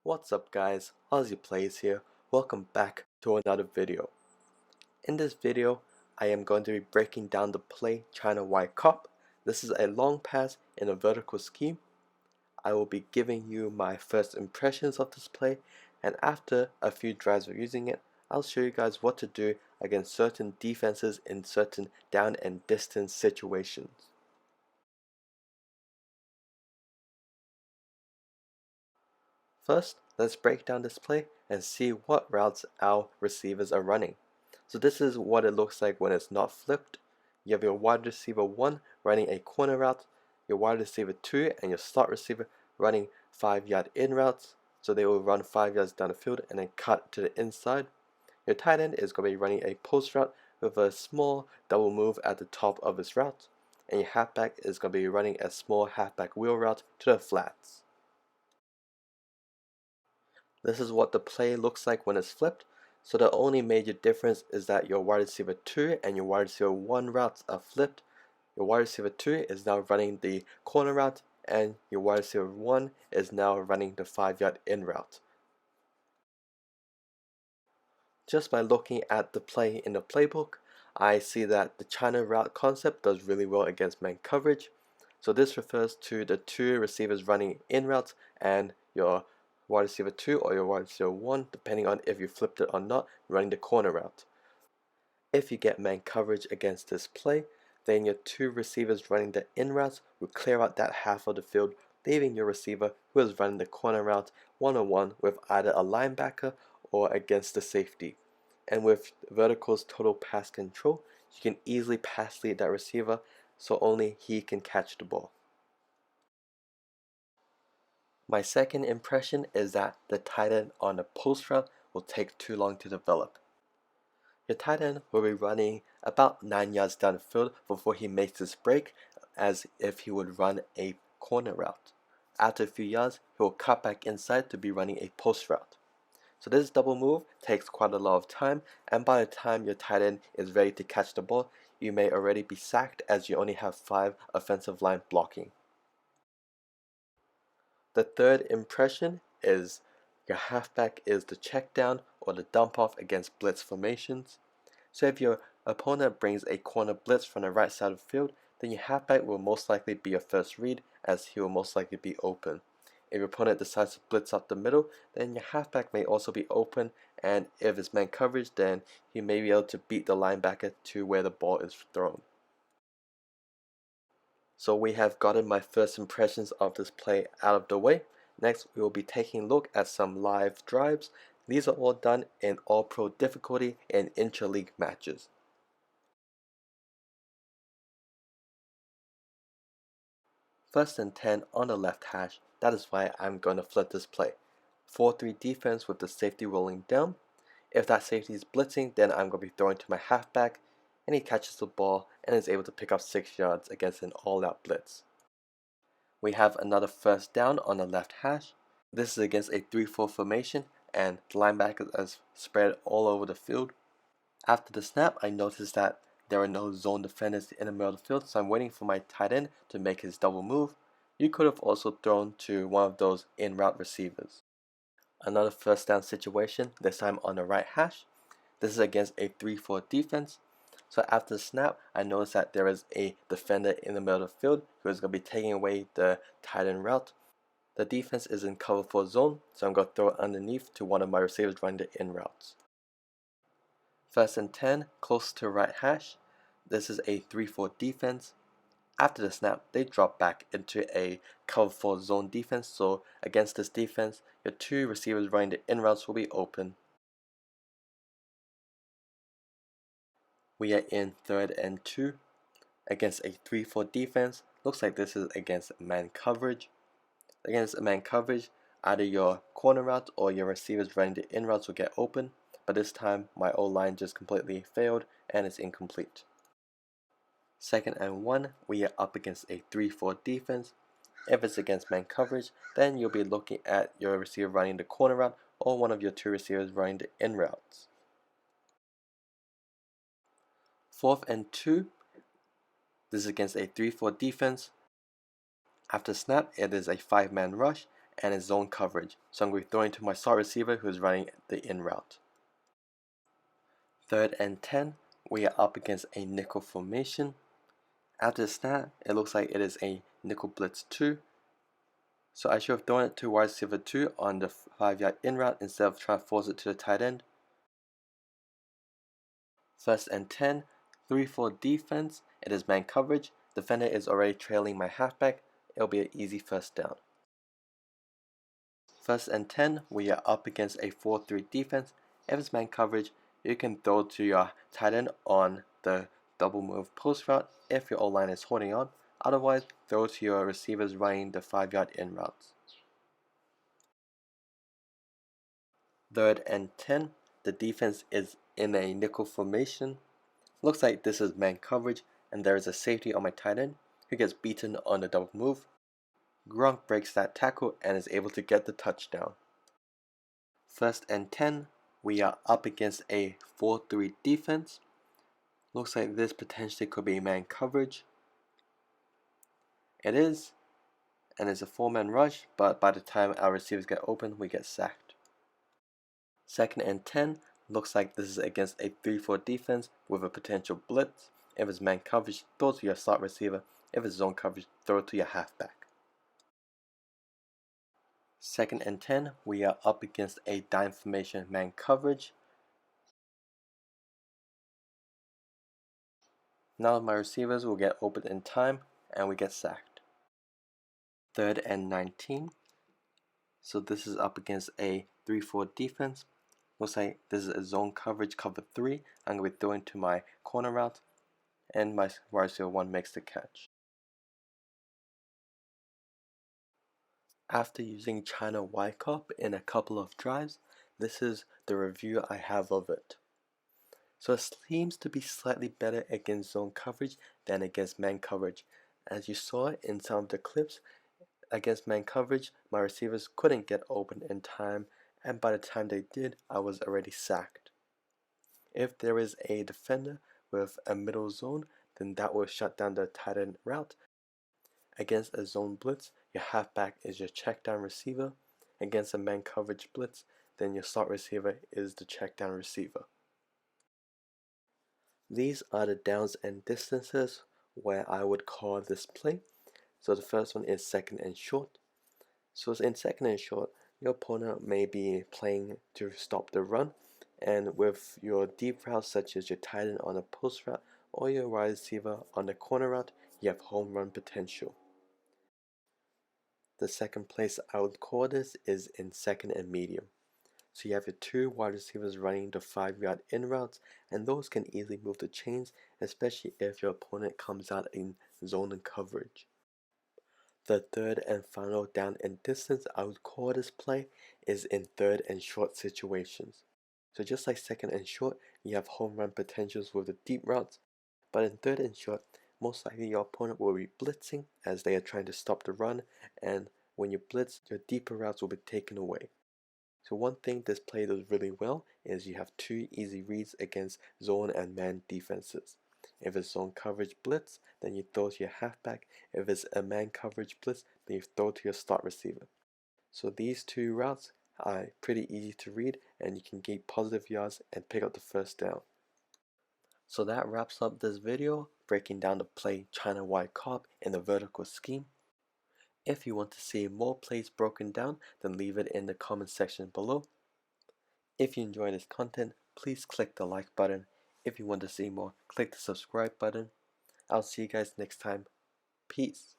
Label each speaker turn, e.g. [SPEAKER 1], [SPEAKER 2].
[SPEAKER 1] What's up guys, AussiePlays here. Welcome back to another video. In this video, I am going to be breaking down the play China White Cop. This is a long pass in a vertical scheme. I will be giving you my first impressions of this play, and after a few drives of using it, I'll show you guys what to do against certain defenses in certain down and distance situations. First, let's break down this play and see what routes our receivers are running. So this is what it looks like when it's not flipped. You have your wide receiver 1 running a corner route, your wide receiver 2 and your slot receiver running 5-yard in routes. So they will run 5 yards down the field and then cut to the inside. Your tight end is going to be running a post route with a small double move at the top of his route. And your halfback is going to be running a small halfback wheel route to the flats. This is what the play looks like when it's flipped. So the only major difference is that your wide receiver 2 and your wide receiver 1 routes are flipped. Your wide receiver 2 is now running the corner route and your wide receiver 1 is now running the 5-yard in route. Just by looking at the play in the playbook, I see that the China route concept does really well against man coverage. So this refers to the 2 receivers running in routes and your wide receiver 2 or your wide receiver 1, depending on if you flipped it or not, running the corner route. If you get man coverage against this play, then your 2 receivers running the in routes will clear out that half of the field, leaving your receiver who is running the corner route one-on-one with either a linebacker or against the safety. And with Vertical's total pass control, you can easily pass lead that receiver so only he can catch the ball. My second impression is that the tight end on a post route will take too long to develop. Your tight end will be running about 9 yards down the field before he makes his break, as if he would run a corner route. After a few yards, he will cut back inside to be running a post route. So this double move takes quite a lot of time, and by the time your tight end is ready to catch the ball, you may already be sacked as you only have 5 offensive line blocking. The third impression is your halfback is the check down or the dump off against blitz formations. So if your opponent brings a corner blitz from the right side of the field, then your halfback will most likely be your first read, as he will most likely be open. If your opponent decides to blitz up the middle, then your halfback may also be open, and if it's man coverage, then he may be able to beat the linebacker to where the ball is thrown. So we have gotten my first impressions of this play out of the way. Next, we will be taking a look at some live drives. These are all done in All-Pro difficulty and intra-league matches. First and 10 on the left hash, that is why I'm going to flip this play. 4-3 defense with the safety rolling down. If that safety is blitzing, then I'm going to be throwing to my halfback, and he catches the ball and is able to pick up 6 yards against an all-out blitz. We have another first down on the left hash. This is against a 3-4 formation, and the linebackers are spread all over the field. After the snap, I noticed that there are no zone defenders in the middle of the field, so I'm waiting for my tight end to make his double move. You could have also thrown to one of those in-route receivers. Another first down situation, this time on the right hash. This is against a 3-4 defense. So after the snap, I noticed that there is a defender in the middle of the field who is going to be taking away the tight end route. The defense is in cover 4 zone, so I'm going to throw it underneath to one of my receivers running the in routes. First and 10, close to right hash. This is a 3-4 defense. After the snap, they drop back into a cover 4 zone defense, so against this defense, your 2 receivers running the in routes will be open. We are in 3rd and 2 against a 3-4 defense. Looks like this is against man coverage. Against man coverage, either your corner route or your receivers running the in routes will get open, but this time my O-line just completely failed and it's incomplete. 2nd and 1, we are up against a 3-4 defense. If it's against man coverage, then you'll be looking at your receiver running the corner route or one of your 2 receivers running the in routes. 4th and 2, this is against a 3-4 defense. After snap, it is a 5-man rush, and it's zone coverage. So I'm going to be throwing to my slot receiver who's running the in route. 3rd and 10, we are up against a nickel formation. After the snap, it looks like it is a nickel blitz 2. So I should have thrown it to wide receiver 2 on the 5-yard in route instead of trying to force it to the tight end. 1st and 10, 3-4 defense. It is man coverage. Defender is already trailing my halfback. It'll be an easy first down. 1st and 10, we are up against a 4-3 defense. If it's man coverage, you can throw to your tight end on the double move post route if your O-line is holding on. Otherwise, throw to your receivers running the 5-yard in routes. 3rd and 10, the defense is in a nickel formation. Looks like this is man coverage, and there is a safety on my tight end who gets beaten on the double move. Gronk breaks that tackle and is able to get the touchdown. 1st and 10, we are up against a 4-3 defense. Looks like this potentially could be man coverage. It is, and it's a 4-man rush, but by the time our receivers get open, we get sacked. 2nd and 10, looks like this is against a 3-4 defense with a potential blitz. If it's man coverage, throw to your slot receiver. If it's zone coverage, throw to your halfback. 2nd and 10, we are up against a dime formation man coverage. Now my receivers will get open in time and we get sacked. 3rd and 19. So this is up against a 3-4 defense. Looks like this is a zone coverage cover 3. I'm going to be throwing to my corner route and my wide receiver 1 makes the catch. After using China Y-Cop in a couple of drives, this is the review I have of it. So it seems to be slightly better against zone coverage than against man coverage. As you saw in some of the clips, against man coverage, my receivers couldn't get open in time, and by the time they did, I was already sacked. If there is a defender with a middle zone, then that will shut down the tight end route. Against a zone blitz, your halfback is your check down receiver. Against a man coverage blitz, then your slot receiver is the check down receiver. These are the downs and distances where I would call this play. So the first one is 2nd and short. So in 2nd and short, your opponent may be playing to stop the run, and with your deep routes such as your tight end on a post route or your wide receiver on the corner route, you have home run potential. The second place I would call this is in 2nd and medium. So you have your 2 wide receivers running the 5-yard in routes, and those can easily move the chains, especially if your opponent comes out in zone and coverage. The third and final down and distance I would call this play is in 3rd and short situations. So just like 2nd and short, you have home run potentials with the deep routes, but in 3rd and short, most likely your opponent will be blitzing as they are trying to stop the run, and when you blitz, your deeper routes will be taken away. So one thing this play does really well is you have 2 easy reads against zone and man defenses. If it's zone coverage blitz, then you throw to your halfback. If it's a man coverage blitz, then you throw to your slot receiver. So these 2 routes are pretty easy to read, and you can get positive yards and pick up the first down. So that wraps up this video breaking down the play China Y-Cop in the vertical scheme. If you want to see more plays broken down, then leave it in the comment section below. If you enjoy this content, please click the like button. If you want to see more, click the subscribe button. I'll see you guys next time. Peace.